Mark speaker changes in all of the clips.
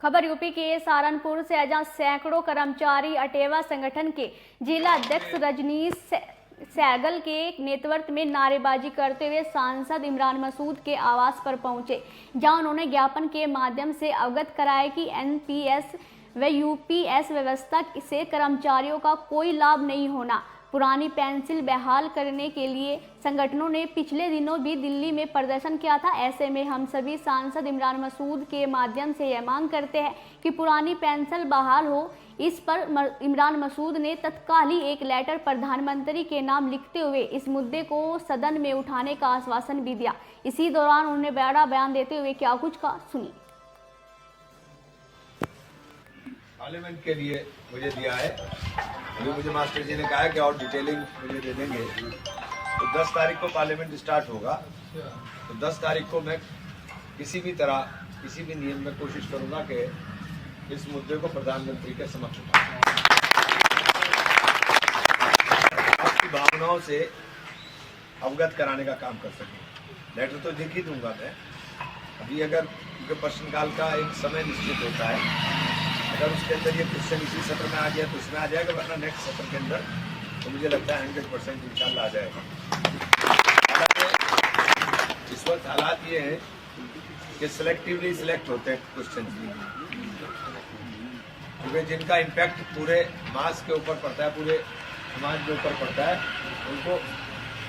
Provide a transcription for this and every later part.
Speaker 1: खबर यूपी के सहारनपुर से है, जहां सैकड़ों कर्मचारी अटेवा संगठन के जिला अध्यक्ष रजनीश सहगल के नेतृत्व में नारेबाजी करते हुए सांसद इमरान मसूद के आवास पर पहुंचे, जहां उन्होंने ज्ञापन के माध्यम से अवगत कराया कि एनपीएस व यूपीएस व्यवस्था से कर्मचारियों का कोई लाभ नहीं होना। पुरानी पेंशन बहाल करने के लिए संगठनों ने पिछले दिनों भी दिल्ली में प्रदर्शन किया था। ऐसे में हम सभी सांसद इमरान मसूद के माध्यम से यह मांग करते हैं कि पुरानी पेंशन बहाल हो। इस पर इमरान मसूद ने तत्काल ही एक लेटर प्रधानमंत्री के नाम लिखते हुए इस मुद्दे को सदन में उठाने का आश्वासन भी दिया। इसी दौरान उन्होंने बड़ा बयान देते हुए क्या कुछ कहा, सुनिए।
Speaker 2: पार्लियामेंट के लिए मुझे दिया है, अभी मुझे मास्टर जी ने कहा है कि और डिटेलिंग मुझे दे देंगे। तो 10 तारीख को पार्लियामेंट स्टार्ट होगा, तो 10 तारीख को मैं किसी भी तरह किसी भी नियम में कोशिश करूंगा कि इस मुद्दे को प्रधानमंत्री के समक्ष उठाऊं, आपकी भावनाओं से अवगत कराने का काम कर सकूं। लेटर तो लिख ही दूंगा मैं अभी, अगर क्योंकि प्रश्नकाल का एक समय निश्चित होता है, अगर उसके अंदर ये क्वेश्चन इसी सत्र में आ गया तो उसमें आ जाएगा, वरना नेक्स्ट सत्र के अंदर तो मुझे लगता है 100% इंशाल्लाह आ जाएगा। हालांकि इस वक्त हालात ये हैं कि सिलेक्टिवली सिलेक्ट होते हैं क्वेश्चन, क्योंकि जिनका इम्पैक्ट पूरे मास के ऊपर पड़ता है, पूरे समाज के ऊपर पड़ता है, उनको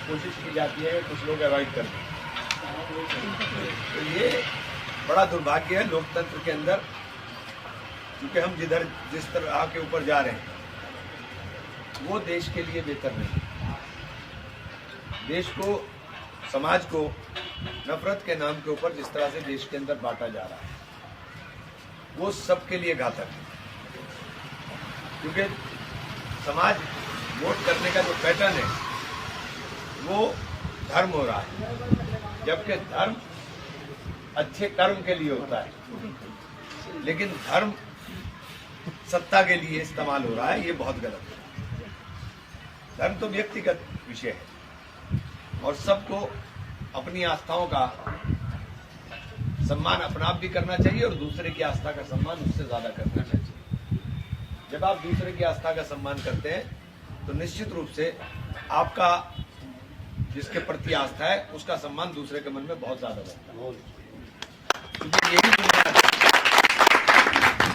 Speaker 2: कोशिश की जाती है कुछ लोग अवॉइड कर दें। तो ये बड़ा दुर्भाग्य है लोकतंत्र के अंदर, क्योंकि हम जिस तरह के ऊपर जा रहे हैं वो देश के लिए बेहतर नहीं। देश को, समाज को नफरत के नाम के ऊपर जिस तरह से देश के अंदर बांटा जा रहा है वो सबके लिए घातक है, क्योंकि समाज वोट करने का जो पैटर्न है वो धर्म हो रहा है, जबकि धर्म अच्छे कर्म के लिए होता है, लेकिन धर्म सत्ता के लिए इस्तेमाल हो रहा है। ये बहुत गलत है। धर्म तो व्यक्तिगत विषय है और सबको अपनी आस्थाओं का सम्मान अपना आप भी करना चाहिए और दूसरे की आस्था का सम्मान उससे ज्यादा करना चाहिए। जब आप दूसरे की आस्था का सम्मान करते हैं तो निश्चित रूप से आपका जिसके प्रति आस्था है उसका सम्मान दूसरे के मन में बहुत ज्यादा बढ़ता है। क्योंकि यही बुनियाद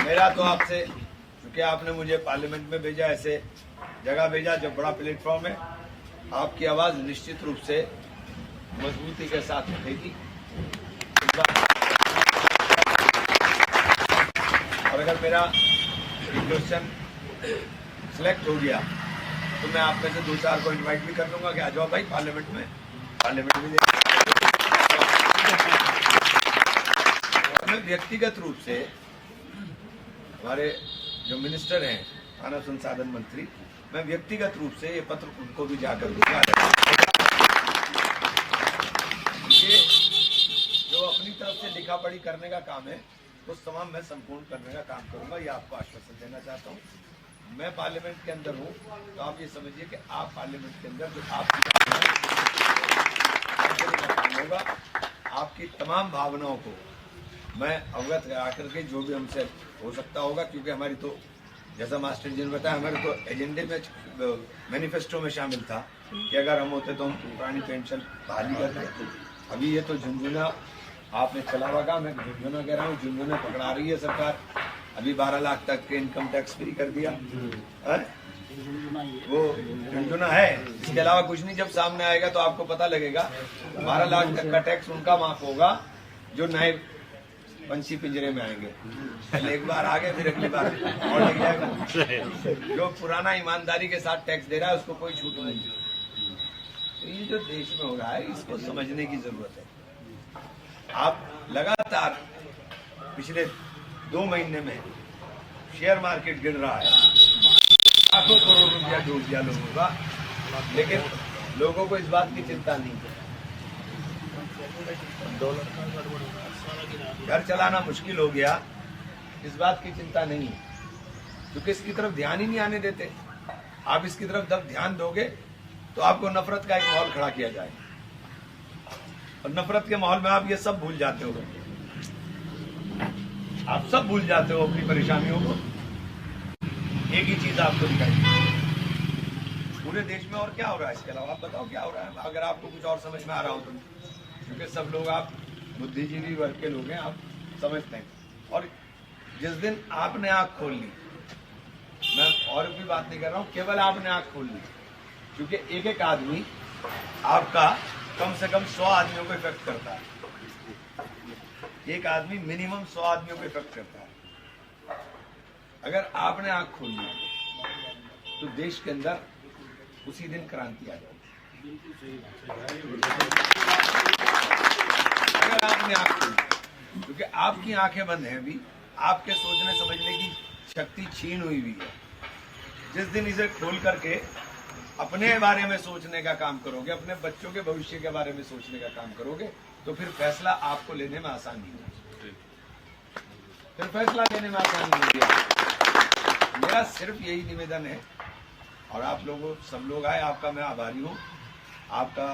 Speaker 2: मेरा तो आपसे, क्योंकि आपने मुझे पार्लियामेंट में भेजा, ऐसे जगह भेजा जब बड़ा प्लेटफॉर्म है, आपकी आवाज निश्चित रूप से मजबूती के साथ उठेगी। और अगर मेरा क्वेश्चन सिलेक्ट हो गया तो मैं आप में से 2-4 को इनवाइट भी कर लूंगा कि आ जाओ भाई पार्लियामेंट में, पार्लियामेंट में मैं व्यक्तिगत रूप से हमारे जो मिनिस्टर हैं, मानव संसाधन मंत्री, मैं व्यक्तिगत रूप से ये पत्र उनको भी जाकर दूंगा। ये जो अपनी तरफ से लिखा पढ़ी करने का काम है उस तमाम मैं संपूर्ण करने का काम करूंगा, ये आपको आश्वासन देना चाहता हूँ। मैं पार्लियामेंट के अंदर हूँ तो आप ये समझिए कि आप पार्लियामेंट के अंदर जो होगा, आपकी तमाम भावनाओं को मैं अवगत करा करके जो भी हमसे हो सकता होगा, क्योंकि हमारी तो जैसा मास्टर जी ने बताया, हमारे तो एजेंडे में मैनिफेस्टो में शामिल था कि अगर हम होते तो हम पुरानी पेंशन बहाली करते। अभी ये तो झुंझुना आपने चला होगा, मैं झुंझुना कह रहा हूँ, झुंझुना पकड़ा रही है सरकार। अभी 12 लाख तक के इनकम टैक्स फ्री कर दिया है? वो झुंझुना है, इसके अलावा कुछ नहीं। जब सामने आएगा तो आपको पता लगेगा। 12 लाख तक का टैक्स उनका माफ होगा जो नए पंछी पिंजरे में आएंगे। पहले एक बार आ गए, फिर अगली बार और लग जाएगा। जो पुराना ईमानदारी के साथ टैक्स दे रहा है उसको कोई छूट नहीं। तो ये जो देश में हो रहा है इसको समझने की जरूरत है। आप लगातार पिछले 2 महीने में शेयर मार्केट गिर रहा है, लाखों करोड़ रुपया डूब गया लोगों का, लेकिन लोगों को इस बात की चिंता नहीं है। घर चलाना मुश्किल हो गया, इस बात की चिंता नहीं है, क्योंकि इसकी तरफ ध्यान ही नहीं आने देते। आप इसकी तरफ जब ध्यान दोगे तो आपको नफरत का एक माहौल खड़ा किया जाएगा, और नफरत के माहौल में आप ये सब भूल जाते हो। आप सब भूल जाते हो अपनी परेशानियों को। एक ही चीज आपको दिखाई पूरे देश में और क्या हो रहा है, इसके अलावा आप बताओ क्या हो रहा है, अगर आपको कुछ और समझ में आ रहा हो तो, क्योंकि सब लोग आप बुद्धिजीवी वर्ग के लोग हैं, आप समझते हैं। और जिस दिन आपने आंख खोल ली, मैं और भी बात नहीं कर रहा हूं, केवल आपने आंख खोल ली, क्योंकि एक एक आदमी आपका कम से कम 100 आदमियों को इफेक्ट करता है। एक आदमी मिनिमम 100 आदमियों को इफेक्ट करता है। अगर आपने आंख खोल ली तो देश के अंदर उसी दिन क्रांति आ जाएगी। अगर आपने आंख खोली, क्योंकि आपकी आंखें बंद हैं भी, आपके सोचने समझने की शक्ति छीन हुई भी है। जिस दिन इसे खोल करके अपने बारे में सोचने का काम करोगे, अपने बच्चों के भविष्य के बारे में सोचने का काम करोगे, तो फिर फैसला आपको लेने में आसानी होगी। फिर फैसला लेने में आसानी होगी। मेरा सिर्फ यही निवेदन है, और आप लोगों सब लोग आए, आपका मैं आभारी हूँ। आपका